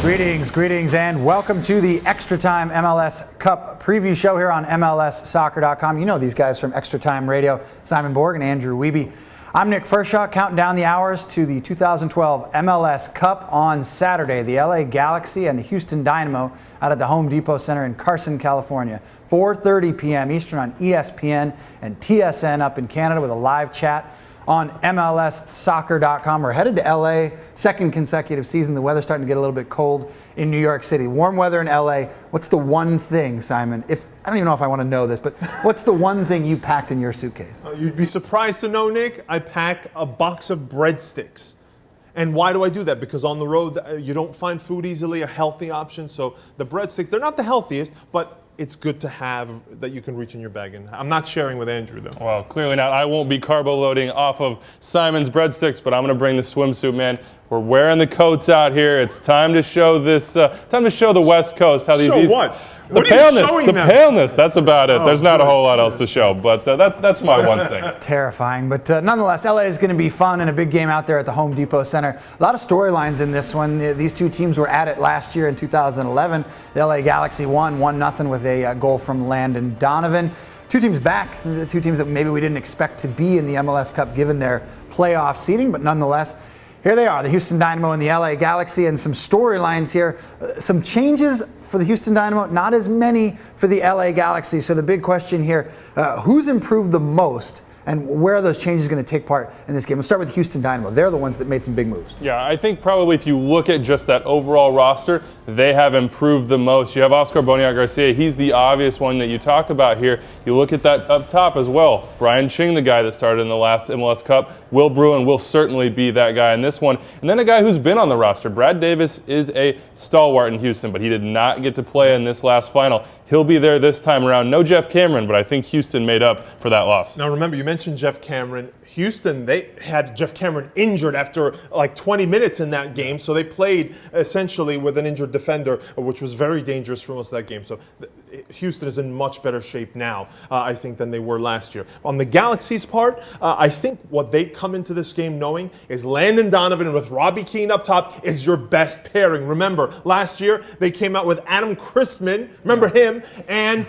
Greetings, and welcome to the ExtraTime MLS Cup preview show here on MLSsoccer.com. You know these guys from ExtraTime Radio, Simon Borg and Andrew Wiebe. I'm Nick Fershaw, counting down the hours to the 2012 MLS Cup on Saturday. The LA Galaxy and the Houston Dynamo out at the Home Depot Center in Carson, California. 4:30 p.m. Eastern on ESPN and TSN up in Canada with a live chat on MLSsoccer.com. We're headed to LA, second consecutive season. The weather's starting to get a little bit cold in New York City. Warm weather in LA. What's the one thing, Simon, I don't even know if I want to know this, but what's the one thing you packed in your suitcase? You'd be surprised to know, Nick, I pack a box of breadsticks. And why do I do that? Because on the road, you don't find food easily, a healthy option. So the breadsticks, they're not the healthiest, but it's good to have that you can reach in your bag. And I'm not sharing with Andrew, though. Well, clearly not. I won't be carbo loading off of Simon's breadsticks, but I'm going to bring the swimsuit, man. We're wearing the coats out here. It's time to show time to show the West Coast how these. Show what? The paleness. That's about it. There's not a whole lot else to show, but that's my one thing. Terrifying, but nonetheless, LA is going to be fun and a big game out there at the Home Depot Center. A lot of storylines in this one. These two teams were at it last year in 2011. The LA Galaxy won 1-0 with a goal from Landon Donovan. Two teams back, the two teams that maybe we didn't expect to be in the MLS Cup given their playoff seeding, but nonetheless, here they are, the Houston Dynamo and the LA Galaxy, and some storylines here. Some changes for the Houston Dynamo, not as many for the LA Galaxy. So the big question here, who's improved the most? And where are those changes going to take part in this game? Let's start with Houston Dynamo. They're the ones that made some big moves. Yeah, I think probably if you look at just that overall roster, they have improved the most. You have Oscar Boniat-Garcia. He's the obvious one that you talk about here. You look at that up top as well. Brian Ching, the guy that started in the last MLS Cup. Will Bruin will certainly be that guy in this one. And then a guy who's been on the roster. Brad Davis is a stalwart in Houston, but he did not get to play in this last final. He'll be there this time around. No Jeff Cameron, but I think Houston made up for that loss. Now remember, you mentioned Jeff Cameron. Houston, they had Jeff Cameron injured after like 20 minutes in that game, so they played essentially with an injured defender, which was very dangerous for most of that game. So Houston is in much better shape now, I think, than they were last year. On the Galaxy's part, I think what they come into this game knowing is Landon Donovan with Robbie Keane up top is your best pairing. Remember, last year they came out with Adam Christman, remember him, and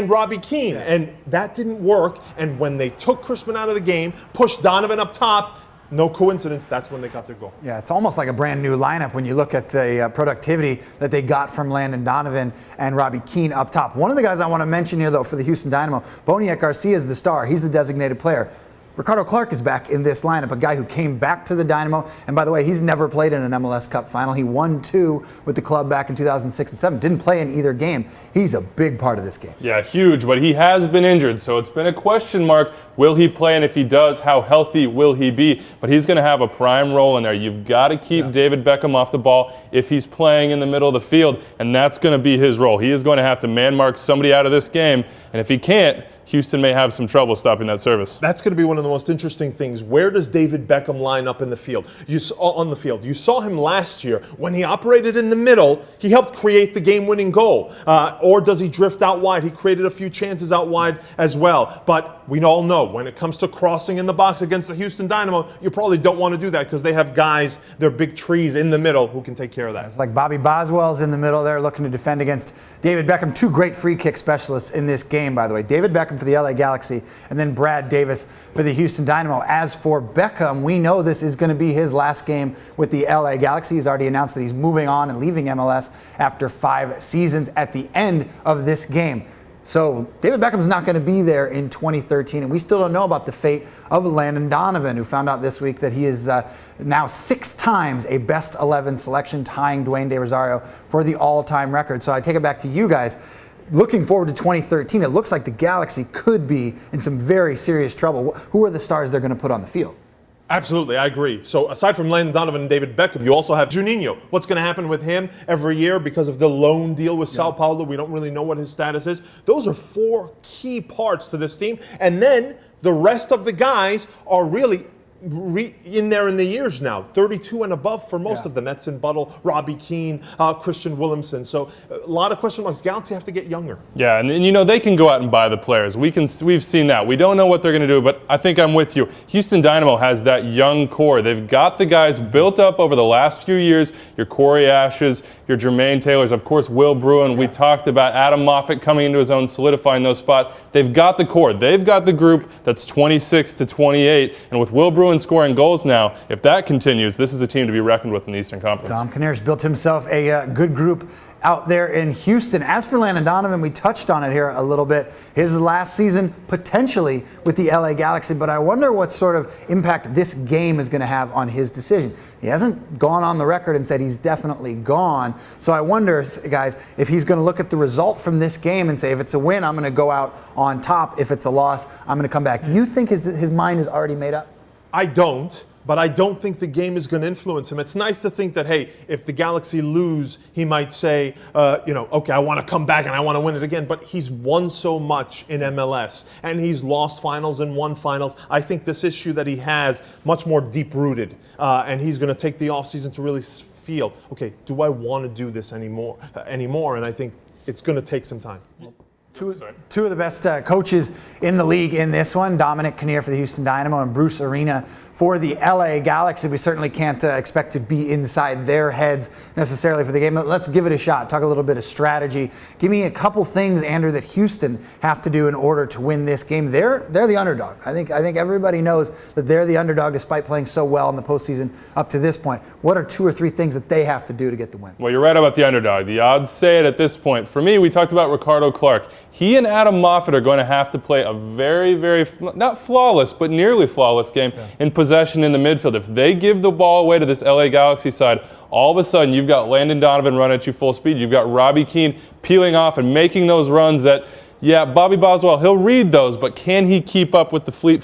Robbie Keane, and that didn't work. And when they took Christman out of the game, pushed Donovan up top, no coincidence, that's when they got their goal. Yeah, it's almost like a brand new lineup when you look at the productivity that they got from Landon Donovan and Robbie Keane up top. One of the guys I want to mention here, though, for the Houston Dynamo, Boniat-Garcia is the star. He's the designated player. Ricardo Clark is back in this lineup, a guy who came back to the Dynamo. And by the way, he's never played in an MLS Cup final. He won 2 with the club back in 2006 and 2007. Didn't play in either game. He's a big part of this game. Yeah, huge, but he has been injured, so it's been a question mark. Will he play? And if he does, how healthy will he be? But he's going to have a prime role in there. You've got to keep David Beckham off the ball if he's playing in the middle of the field, and that's going to be his role. He is going to have to man-mark somebody out of this game, and if he can't, Houston may have some trouble stopping that service. That's going to be one of the most interesting things. Where does David Beckham line up in the field? You saw him last year when he operated in the middle. He helped create the game-winning goal. Or does he drift out wide? He created a few chances out wide as well. But we all know when it comes to crossing in the box against the Houston Dynamo, you probably don't want to do that because they have guys, they're big trees in the middle who can take care of that. It's like Bobby Boswell's in the middle there looking to defend against David Beckham. 2 great free kick specialists in this game, by the way. David Beckham for the LA Galaxy, and then Brad Davis for the Houston Dynamo. As for Beckham, we know this is going to be his last game with the LA Galaxy. He's already announced that he's moving on and leaving MLS after 5 seasons at the end of this game. So David Beckham's not going to be there in 2013, and we still don't know about the fate of Landon Donovan, who found out this week that he is now 6 times a best 11 selection, tying Dwayne De Rosario for the all-time record. So I take it back to you guys. Looking forward to 2013, it looks like the Galaxy could be in some very serious trouble. Who are the stars they're going to put on the field? Absolutely, I agree. So aside from Landon Donovan and David Beckham, you also have Juninho. What's going to happen with him every year because of the loan deal with Sao Paulo? We don't really know what his status is. Those are 4 key parts to this team. And then the rest of the guys are really in there in the years now, 32 and above for most of them. That's in Buttle, Robbie, Keane, Christian Williamson. So a lot of question marks. Galaxy have to get younger. Yeah, and you know, they can go out and buy the players. We've seen that. We don't know what they're going to do, but I think I'm with you. Houston Dynamo has that young core. They've got the guys built up over the last few years. Your Corey Ashes, your Jermaine Taylors, of course, Will Bruin. Yeah. We talked about Adam Moffat coming into his own, solidifying those spots. They've got the core. They've got the group that's 26 to 28, and with Will Bruin scoring goals now, if that continues, this is a team to be reckoned with in the Eastern Conference. Dom Kinnear's built himself a good group out there in Houston. As for Landon Donovan, we touched on it here a little bit. His last season potentially with the LA Galaxy, but I wonder what sort of impact this game is going to have on his decision. He hasn't gone on the record and said he's definitely gone. So I wonder, guys, if he's going to look at the result from this game and say, if it's a win, I'm going to go out on top. If it's a loss, I'm going to come back. You think his mind is already made up? I don't, but I don't think the game is going to influence him. It's nice to think that, hey, if the Galaxy lose, he might say, okay, I want to come back and I want to win it again. But he's won so much in MLS, and he's lost finals and won finals. I think this issue that he has, much more deep-rooted, and he's going to take the offseason to really feel, okay, do I want to do this anymore? And I think it's going to take some time. Two of the best coaches in the league in this one, Dominic Kinnear for the Houston Dynamo and Bruce Arena for the LA Galaxy. We certainly can't expect to be inside their heads necessarily for the game, but let's give it a shot. Talk a little bit of strategy. Give me a couple things, Andrew, that Houston have to do in order to win this game. They're the underdog. I think everybody knows that they're the underdog despite playing so well in the postseason up to this point. What are 2 or 3 things that they have to do to get the win? Well, you're right about the underdog. The odds say it at this point. For me, we talked about Ricardo Clark. He and Adam Moffat are going to have to play a very, very, not flawless, but nearly flawless game in possession in the midfield. If they give the ball away to this LA Galaxy side, all of a sudden you've got Landon Donovan running at you full speed. You've got Robbie Keane peeling off and making those runs that, yeah, Bobby Boswell, he'll read those, but can he keep up with the fleet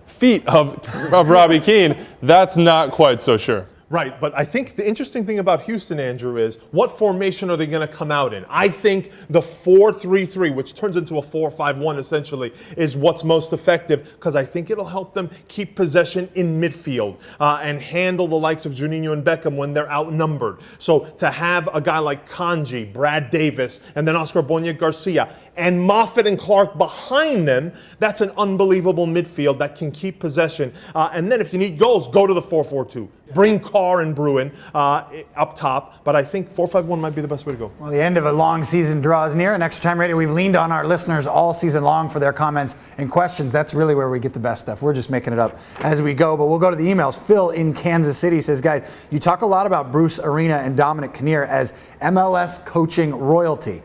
feet of Robbie Keane? That's not quite so sure. Right, but I think the interesting thing about Houston, Andrew, is what formation are they going to come out in? I think the 4-3-3, which turns into a 4-5-1 essentially, is what's most effective because I think it'll help them keep possession in midfield and handle the likes of Juninho and Beckham when they're outnumbered. So to have a guy like Kanji, Brad Davis, and then Oscar Boniek Garcia, and Moffat and Clark behind them, that's an unbelievable midfield that can keep possession. And then if you need goals, go to the 4-4-2. Bring Carr and Bruin up top, but I think 4-5-1 might be the best way to go. Well, the end of a long season draws near, and Extra Time Radio, we've leaned on our listeners all season long for their comments and questions. That's really where we get the best stuff. We're just making it up as we go, but we'll go to the emails. Phil in Kansas City says, guys, you talk a lot about Bruce Arena and Dominic Kinnear as MLS coaching royalty.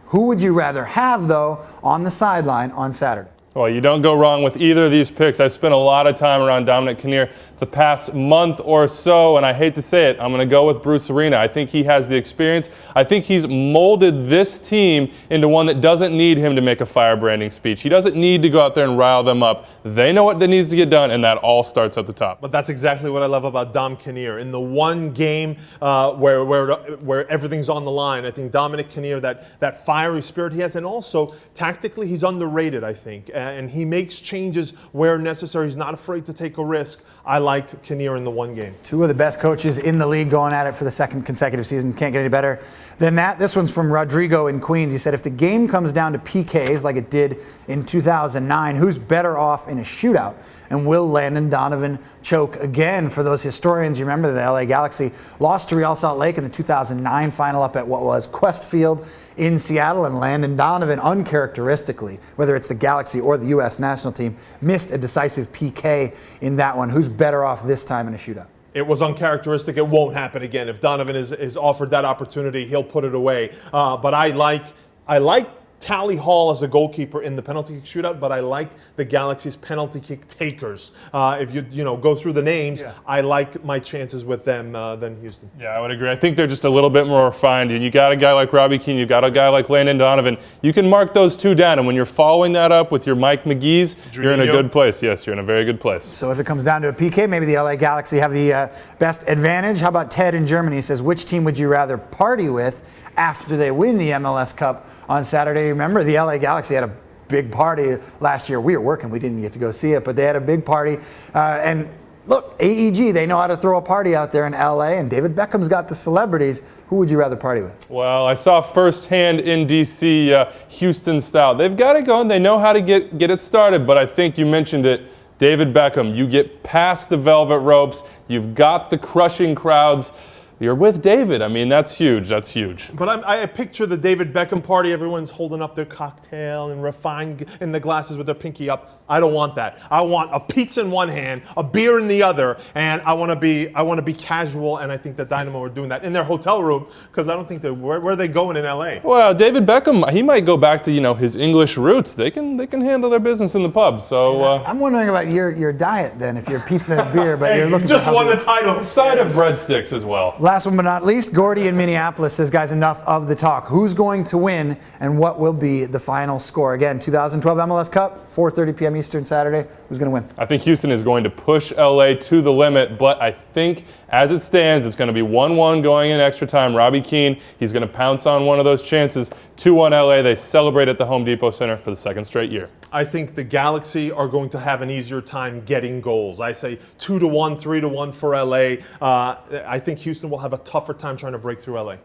Who would you rather have, though, on the sideline on Saturday? Well, you don't go wrong with either of these picks. I've spent a lot of time around Dominic Kinnear the past month or so, and I hate to say it, I'm going to go with Bruce Arena. I think he has the experience. I think he's molded this team into one that doesn't need him to make a firebranding speech. He doesn't need to go out there and rile them up. They know what that needs to get done, and that all starts at the top. But that's exactly what I love about Dom Kinnear. In the one game where everything's on the line, I think Dominic Kinnear, that fiery spirit he has, and also tactically he's underrated, I think, and he makes changes where necessary. He's not afraid to take a risk. I like Kinnear in the one game. 2 of the best coaches in the league going at it for the second consecutive season. Can't get any better than that. This one's from Rodrigo in Queens. He said, if the game comes down to PKs like it did in 2009, who's better off in a shootout? And will Landon Donovan choke again? For those historians, you remember the LA Galaxy lost to Real Salt Lake in the 2009 final up at what was Quest Field in Seattle, and Landon Donovan, uncharacteristically, whether it's the Galaxy or the U.S. national team, missed a decisive PK in that one. Who's better off this time in a shootout? It was uncharacteristic. It won't happen again. If Donovan is offered that opportunity, he'll put it away. But I like Tally Hall as the goalkeeper in the penalty kick shootout, but I like the Galaxy's penalty kick takers. If you go through the names, I like my chances with them than Houston. Yeah, I would agree. I think they're just a little bit more refined. And you got a guy like Robbie Keane, you got a guy like Landon Donovan. You can mark those two down, and when you're following that up with your Mike McGee's, you're in a good place. Yes, you're in a very good place. So if it comes down to a PK, maybe the LA Galaxy have the best advantage. How about Ted in Germany? He says, which team would you rather party with after they win the MLS Cup on Saturday? Remember, the LA Galaxy had a big party last year. We were working, we didn't get to go see it, but they had a big party. And look, AEG, they know how to throw a party out there in LA, and David Beckham's got the celebrities. Who would you rather party with? Well, I saw firsthand in DC, Houston style. They've got it going. They know how to get it started, but I think you mentioned it. David Beckham, you get past the velvet ropes. You've got the crushing crowds. You're with David. I mean, that's huge. That's huge. But I picture the David Beckham party. Everyone's holding up their cocktail and refined in the glasses with their pinky up. I don't want that. I want a pizza in one hand, a beer in the other, and I want to be casual. And I think that Dynamo are doing that in their hotel room, because I don't think where are they going in LA? Well, David Beckham, he might go back to his English roots. They can handle their business in the pub. So I'm wondering about your diet then. If you're pizza and beer, but you're looking just for won the title. side of breadsticks as well. Last one but not least, Gordy in Minneapolis says, guys, enough of the talk. Who's going to win and what will be the final score? Again, 2012 MLS Cup, 4:30 p.m. Eastern Saturday. Who's going to win? I think Houston is going to push LA to the limit, but I think as it stands, it's going to be 1-1 going in extra time. Robbie Keane, he's going to pounce on one of those chances. 2-1 LA. They celebrate at the Home Depot Center for the second straight year. I think the Galaxy are going to have an easier time getting goals. I say 2-1, 3-1 for LA. I think Houston will have a tougher time trying to break through LA.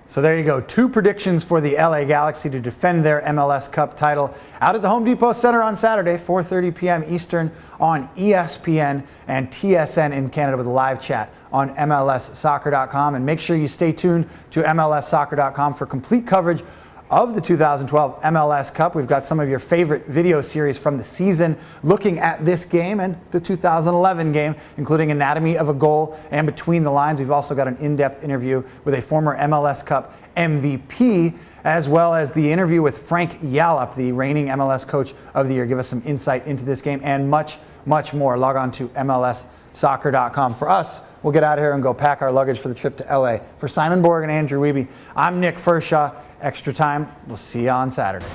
So there you go. 2 predictions for the LA Galaxy to defend their MLS Cup title out at the Home Depot Center on Saturday, 4:30 p.m. Eastern on ESPN and TSN in Canada with a live chat on MLSsoccer.com. And make sure you stay tuned to MLSsoccer.com for complete coverage of the 2012 MLS Cup. We've got some of your favorite video series from the season looking at this game and the 2011 game, including Anatomy of a Goal and Between the Lines. We've also got an in-depth interview with a former MLS Cup MVP, as well as the interview with Frank Yallop, the reigning MLS Coach of the Year. Give us some insight into this game and much, much more. Log on to MLSsoccer.com. For us, we'll get out of here and go pack our luggage for the trip to LA. For Simon Borg and Andrew Wiebe, I'm Nick Furshaw. Extra Time. We'll see you on Saturday.